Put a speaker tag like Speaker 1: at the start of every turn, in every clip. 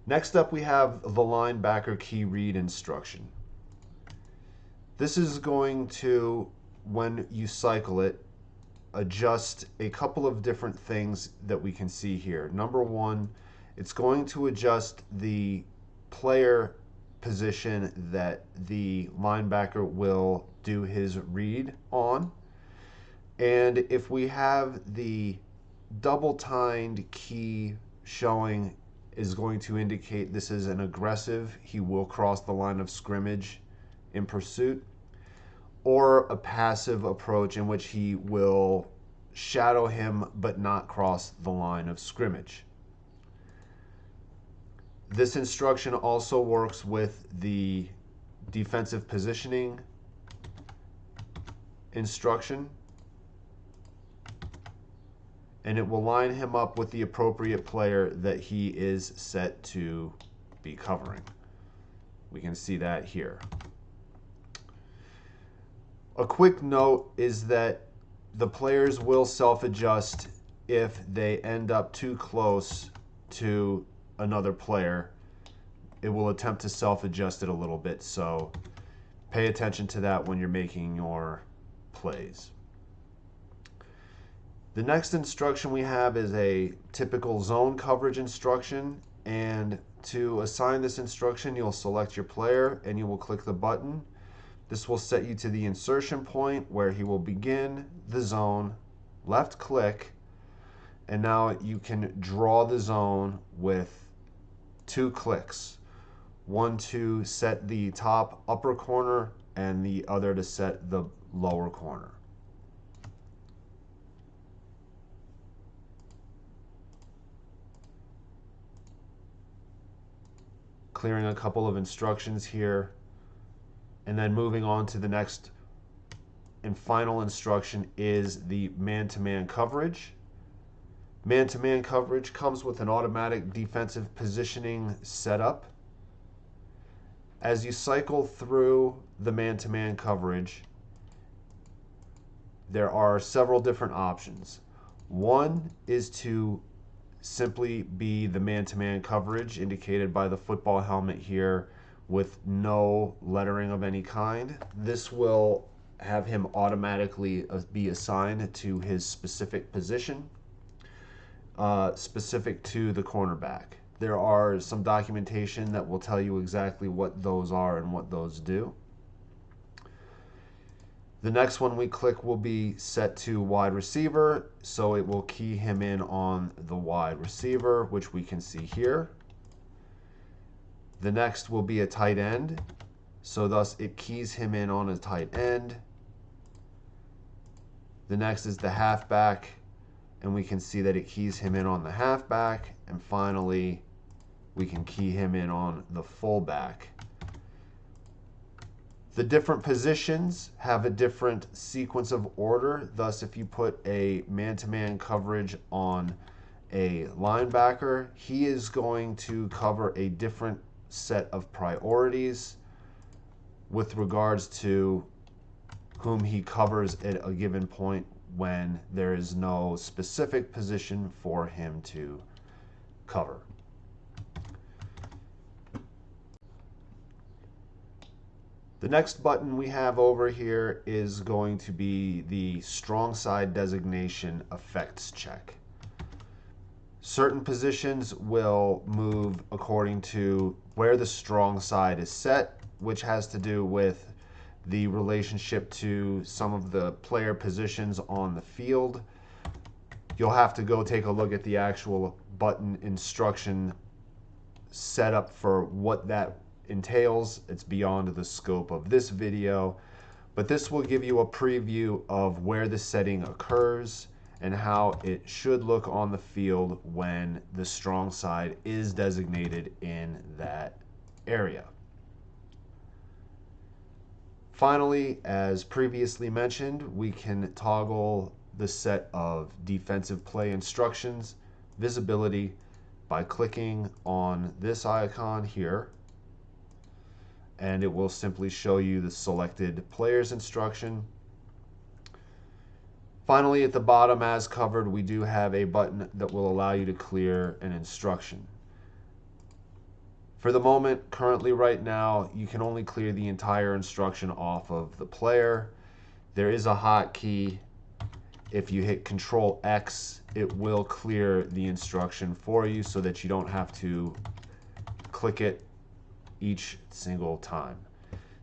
Speaker 1: Next up, we have the linebacker key read instruction. This is going to, when you cycle it, adjust a couple of different things that we can see here. Number one, it's going to adjust the player position that the linebacker will do his read on. And if we have the double tined key showing, is going to indicate this is an aggressive, he will cross the line of scrimmage in pursuit, or a passive approach in which he will shadow him but not cross the line of scrimmage. This instruction also works with the defensive positioning instruction, and it will line him up with the appropriate player that he is set to be covering. We can see that here. A quick note is that the players will self-adjust if they end up too close to another player. It will attempt to self-adjust it a little bit, so pay attention to that when you're making your plays. The next instruction we have is a typical zone coverage instruction, and to assign this instruction, you'll select your player and you will click the button. This will set you to the insertion point where he will begin the zone, left click, and now you can draw the zone with 2 clicks. One to set the top upper corner and the other to set the lower corner. Clearing a couple of instructions here, and then moving on to the next and final instruction is the man-to-man coverage. Man-to-man coverage comes with an automatic defensive positioning setup. As you cycle through the man-to-man coverage, there are several different options. One is to simply be the man-to-man coverage indicated by the football helmet here with no lettering of any kind. This will have him automatically be assigned to his specific position, specific to the cornerback. There are some documentation that will tell you exactly what those are and what those do. The next one we click will be set to wide receiver, so it will key him in on the wide receiver, which we can see here. The next will be a tight end, so thus it keys him in on a tight end. The next is the halfback, and we can see that it keys him in on the halfback. And finally, we can key him in on the fullback. The different positions have a different sequence of order. Thus, if you put a man-to-man coverage on a linebacker, he is going to cover a different set of priorities with regards to whom he covers at a given point when there is no specific position for him to cover. The next button we have over here is going to be the strong side designation effects check. Certain positions will move according to where the strong side is set, which has to do with the relationship to some of the player positions on the field. You'll have to go take a look at the actual button instruction setup for what that entails. It's beyond the scope of this video, but this will give you a preview of where the setting occurs and how it should look on the field when the strong side is designated in that area. Finally, as previously mentioned, we can toggle the set of defensive play instructions visibility by clicking on this icon here, and it will simply show you the selected player's instruction. Finally, at the bottom, as covered, we do have a button that will allow you to clear an instruction. For the moment, currently right now, you can only clear the entire instruction off of the player. There is a hotkey. If you hit Control X, it will clear the instruction for you so that you don't have to click it each single time.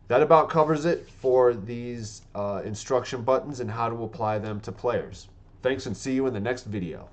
Speaker 1: That about covers it for these instruction buttons and how to apply them to players. Thanks, and see you in the next video.